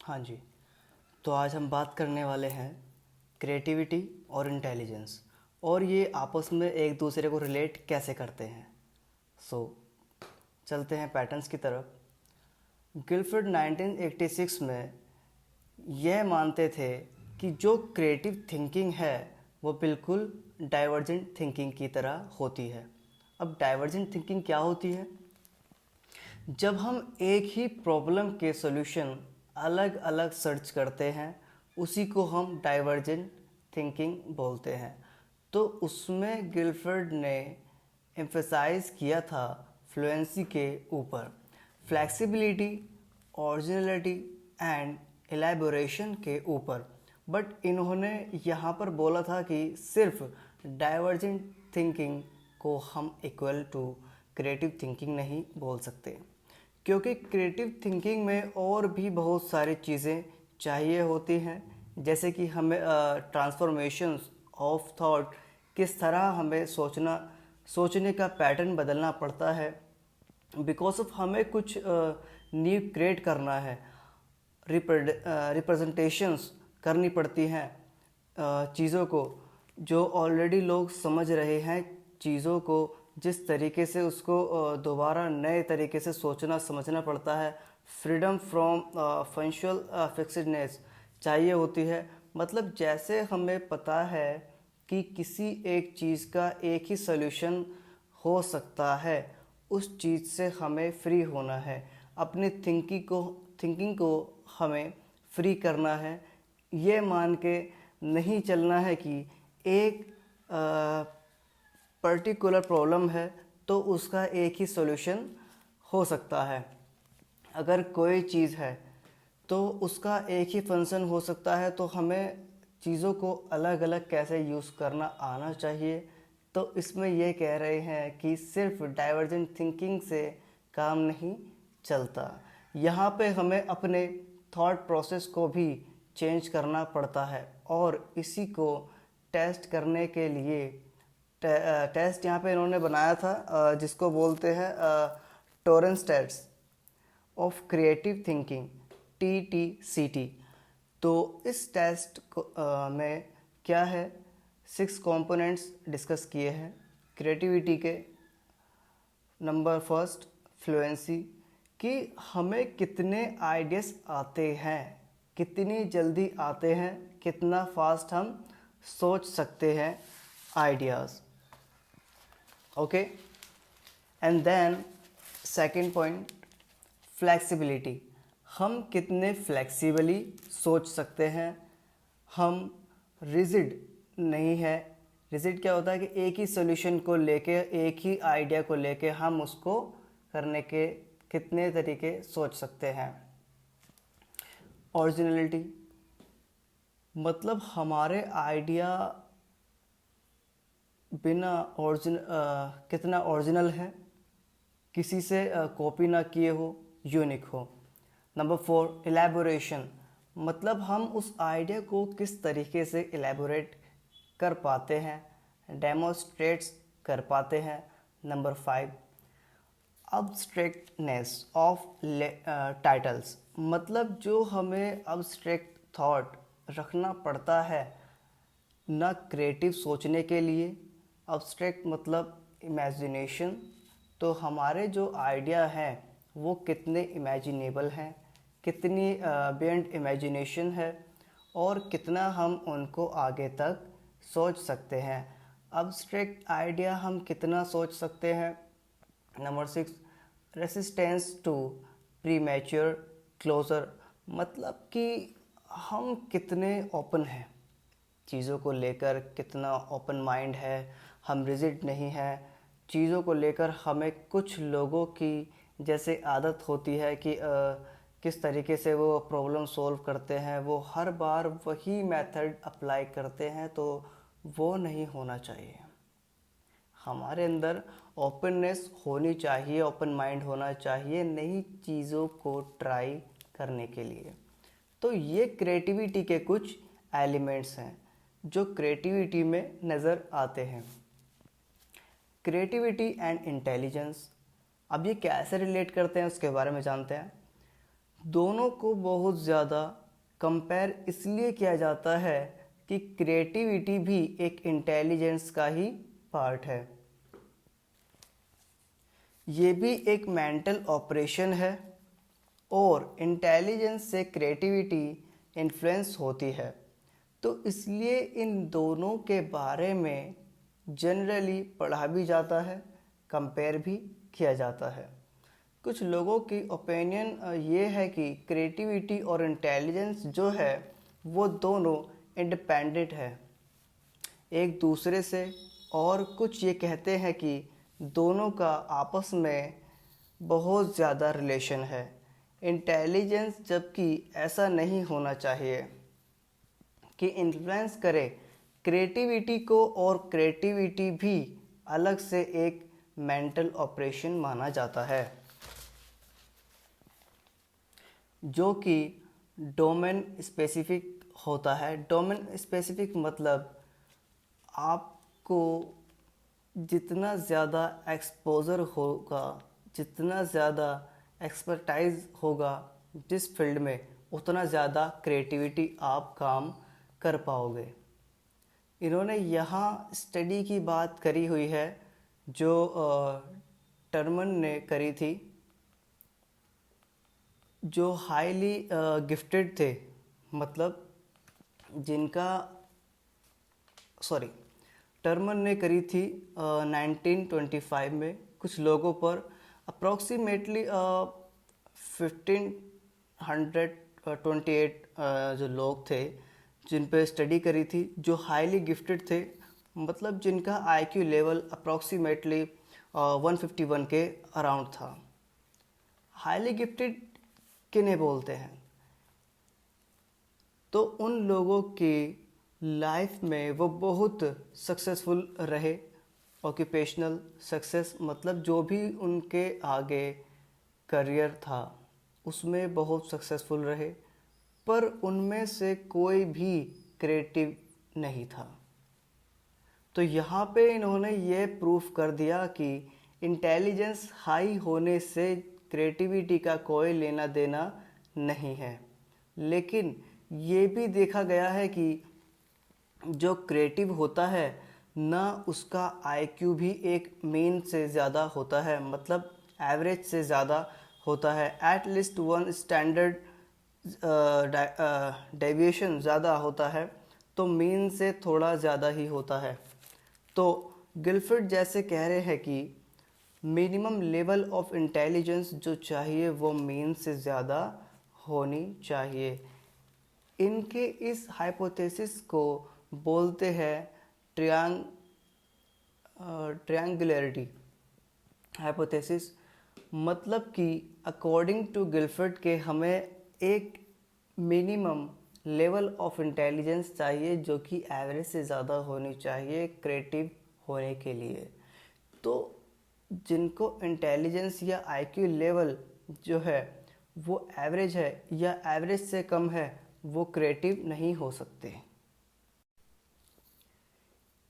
हाँ जी। तो आज हम बात करने वाले हैं क्रिएटिविटी और इंटेलिजेंस, और ये आपस में एक दूसरे को रिलेट कैसे करते हैं। सो चलते हैं पैटर्न्स की तरफ। गिलफर्ड 1986 में यह मानते थे कि जो क्रिएटिव थिंकिंग है वो बिल्कुल डाइवर्जेंट थिंकिंग की तरह होती है। अब डाइवर्जेंट थिंकिंग क्या होती है? जब हम एक ही प्रॉब्लम के सॉल्यूशन अलग अलग सर्च करते हैं, उसी को हम डाइवर्जेंट थिंकिंग बोलते हैं। तो उसमें गिलफर्ड ने एम्फसाइज किया था फ्लुएंसी के ऊपर, फ्लेक्सिबिलिटी, ओरिजिनलिटी एंड एलैबोरेशन के ऊपर। बट इन्होंने यहाँ पर बोला था कि सिर्फ डाइवर्जेंट थिंकिंग को हम इक्वल टू क्रिएटिव थिंकिंग नहीं बोल सकते, क्योंकि क्रिएटिव थिंकिंग में और भी बहुत सारी चीज़ें चाहिए होती हैं, जैसे कि हमें ट्रांसफॉर्मेशंस ऑफ थॉट, किस तरह हमें सोचने का पैटर्न बदलना पड़ता है बिकॉज ऑफ हमें कुछ न्यू क्रिएट करना है, रिप्रेजेंटेशंस करनी पड़ती हैं चीज़ों को, जो ऑलरेडी लोग समझ रहे हैं चीज़ों को, जिस तरीके से उसको दोबारा नए तरीके से सोचना समझना पड़ता है। फ्रीडम फ्रॉम फंक्शुअल फिक्सडनेस चाहिए होती है। मतलब जैसे हमें पता है कि किसी एक चीज़ का एक ही सॉल्यूशन हो सकता है, उस चीज़ से हमें फ्री होना है, अपनी थिंकिंग को हमें फ्री करना है। ये मान के नहीं चलना है कि एक पर्टिकुलर प्रॉब्लम है तो उसका एक ही सॉल्यूशन हो सकता है। अगर कोई चीज़ है तो उसका एक ही फंक्शन हो सकता है, तो हमें चीज़ों को अलग अलग कैसे यूज़ करना आना चाहिए। तो इसमें ये कह रहे हैं कि सिर्फ डाइवर्जेंट थिंकिंग से काम नहीं चलता, यहाँ पे हमें अपने थॉट प्रोसेस को भी चेंज करना पड़ता है। और इसी को टेस्ट करने के लिए टेस्ट यहाँ पे इन्होंने बनाया था, जिसको बोलते हैं Torrance test of creative thinking, TTCT। तो इस टेस्ट में क्या है, 6 कंपोनेंट्स डिस्कस किए हैं क्रिएटिविटी के। नंबर फर्स्ट, फ्लुएंसी, कि हमें कितने आइडियाज़ आते हैं, कितनी जल्दी आते हैं, कितना फास्ट हम सोच सकते हैं ideas. Okay, and then second point, flexibility, हम कितने फ्लेक्सिबली सोच सकते हैं, हम रिजिड नहीं है। रिजिड क्या होता है कि एक ही सॉल्यूशन को लेके, एक ही आइडिया को लेके हम उसको करने के कितने तरीके सोच सकते हैं। ओरिजिनलिटी, मतलब हमारे आइडिया बिना कितना ओरिजिनल है, किसी से कॉपी ना किए हो, यूनिक हो। नंबर 4, एलैबोरेशन, मतलब हम उस आइडिया को किस तरीके से एलैबोरेट कर पाते हैं, डेमोस्ट्रेट्स कर पाते हैं। नंबर 5, अब्स्ट्रैक्टनेस ऑफ टाइटल्स, मतलब जो हमें अब्स्ट्रैक्ट थॉट रखना पड़ता है ना क्रिएटिव सोचने के लिए। अब्स्ट्रैक्ट मतलब इमेजिनेशन, तो हमारे जो आइडिया हैं वो कितने इमेजिनेबल हैं, कितनी बियॉन्ड इमेजिनेशन है, और कितना हम उनको आगे तक सोच सकते हैं। अब्स्ट्रैक्ट आइडिया हम कितना सोच सकते हैं। Number 6, resistance to premature closure, मतलब कि हम कितने ओपन हैं चीज़ों को लेकर, कितना ओपन माइंड है, हम रिजिड नहीं है चीज़ों को लेकर। हमें कुछ लोगों की जैसे आदत होती है कि किस तरीके से वो प्रॉब्लम सॉल्व करते हैं, वो हर बार वही मेथड अप्लाई करते हैं, तो वो नहीं होना चाहिए। हमारे अंदर ओपननेस होनी चाहिए, ओपन माइंड होना चाहिए नई चीज़ों को ट्राई करने के लिए। तो ये क्रिएटिविटी के कुछ एलिमेंट्स हैं जो क्रिएटिविटी में नज़र आते हैं। क्रिएटिविटी एंड इंटेलिजेंस, अब ये कैसे रिलेट करते हैं उसके बारे में जानते हैं। दोनों को बहुत ज़्यादा कंपेयर इसलिए किया जाता है कि क्रिएटिविटी भी एक इंटेलिजेंस का ही पार्ट है। ये भी एक मेंटल ऑपरेशन है और इंटेलिजेंस से क्रिएटिविटी इन्फ्लुएंस होती है। तो इसलिए इन दोनों के बारे में जनरली पढ़ा भी जाता है, कंपेयर भी किया जाता है। कुछ लोगों की ओपिनियन ये है कि क्रिएटिविटी और इंटेलिजेंस जो है वो दोनों इंडिपेंडेंट है एक दूसरे से, और कुछ ये कहते हैं कि दोनों का आपस में बहुत ज़्यादा रिलेशन है। इंटेलिजेंस जबकि ऐसा नहीं होना चाहिए कि इन्फ्लुएंस करे क्रिएटिविटी को, और क्रिएटिविटी भी अलग से एक मेंटल ऑपरेशन माना जाता है जो कि डोमेन स्पेसिफिक होता है। डोमेन स्पेसिफिक मतलब आपको जितना ज़्यादा एक्सपोज़र होगा, जितना ज़्यादा एक्सपर्टाइज होगा जिस फील्ड में, उतना ज़्यादा क्रिएटिविटी आप काम कर पाओगे। इन्होंने यहाँ स्टडी की बात करी हुई है जो टर्मन ने करी थी, जो हाईली गिफ्टेड थे, मतलब जिनका टर्मन ने करी थी 1925 में कुछ लोगों पर अप्रॉक्सीमेटली 1528 जो लोग थे जिन पे स्टडी करी थी, जो हाईली गिफ्टेड थे, मतलब जिनका आईक्यू लेवल अप्रॉक्सीमेटली 151 के अराउंड था। हाईली गिफ्टेड किन्हें बोलते हैं? तो उन लोगों की लाइफ में वो बहुत सक्सेसफुल रहे। ऑक्यूपेशनल सक्सेस मतलब जो भी उनके आगे करियर था उसमें बहुत सक्सेसफुल रहे, पर उनमें से कोई भी क्रिएटिव नहीं था। तो यहाँ पे इन्होंने ये प्रूफ कर दिया कि इंटेलिजेंस हाई होने से क्रिएटिविटी का कोई लेना देना नहीं है। लेकिन ये भी देखा गया है कि जो क्रिएटिव होता है ना, उसका आईक्यू भी एक मीन से ज़्यादा होता है, मतलब एवरेज से ज़्यादा होता है। At least one standard deviation ज़्यादा होता है, तो मीन से थोड़ा ज़्यादा ही होता है। तो गिलफर्ड जैसे कह रहे हैं कि मिनिमम लेवल ऑफ इंटेलिजेंस जो चाहिए वो मीन से ज़्यादा होनी चाहिए। इनके इस हाइपोथेसिस को बोलते हैं ट्रायंगुलैरिटी हाइपोथेसिस। मतलब कि अकॉर्डिंग टू गिलफर्ड के हमें एक मिनिमम लेवल ऑफ इंटेलिजेंस चाहिए जो कि एवरेज से ज़्यादा होनी चाहिए क्रिएटिव होने के लिए। तो जिनको इंटेलिजेंस या आईक्यू लेवल जो है वो एवरेज है या एवरेज से कम है, वो क्रिएटिव नहीं हो सकते।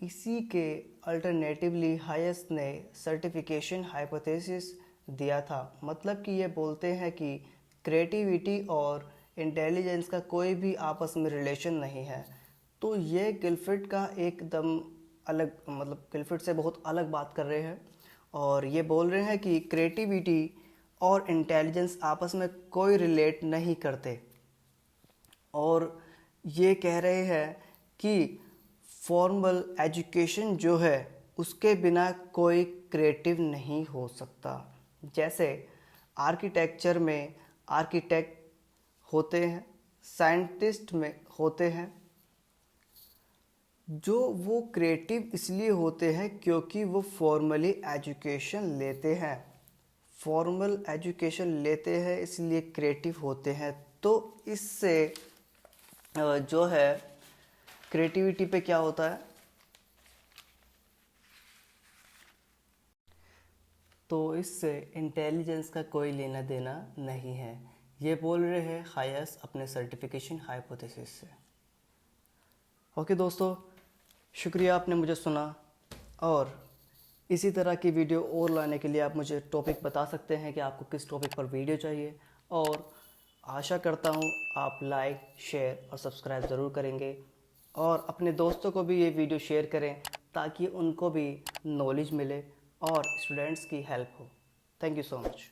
इसी के अल्टरनेटिवली हायेस्ट ने सर्टिफिकेशन हाइपोथेसिस दिया था। मतलब कि ये बोलते हैं कि क्रिएटिविटी और इंटेलिजेंस का कोई भी आपस में रिलेशन नहीं है। तो ये गिलफर्ड का एकदम अलग, मतलब गिलफर्ड से बहुत अलग बात कर रहे हैं, और ये बोल रहे हैं कि क्रिएटिविटी और इंटेलिजेंस आपस में कोई रिलेट नहीं करते। और ये कह रहे हैं कि फॉर्मल एजुकेशन जो है उसके बिना कोई क्रिएटिव नहीं हो सकता। जैसे आर्किटेक्चर में आर्किटेक्ट होते हैं, साइंटिस्ट में होते हैं, जो वो क्रिएटिव इसलिए होते हैं क्योंकि वो फॉर्मली एजुकेशन लेते हैं। फॉर्मल एजुकेशन लेते हैं इसलिए क्रिएटिव होते हैं। तो इससे जो है क्रिएटिविटी पे क्या होता है, तो इससे इंटेलिजेंस का कोई लेना देना नहीं है। ये बोल रहे हैं हायेस्ट अपने सर्टिफिकेशन हाइपोथेसिस से। ओके दोस्तों, शुक्रिया आपने मुझे सुना, और इसी तरह की वीडियो और लाने के लिए आप मुझे टॉपिक बता सकते हैं कि आपको किस टॉपिक पर वीडियो चाहिए, और आशा करता हूँ आप लाइक, शेयर और सब्सक्राइब ज़रूर करेंगे और अपने दोस्तों को भी ये वीडियो शेयर करें ताकि उनको भी नॉलेज मिले और स्टूडेंट्स की हेल्प हो। Thank you so much.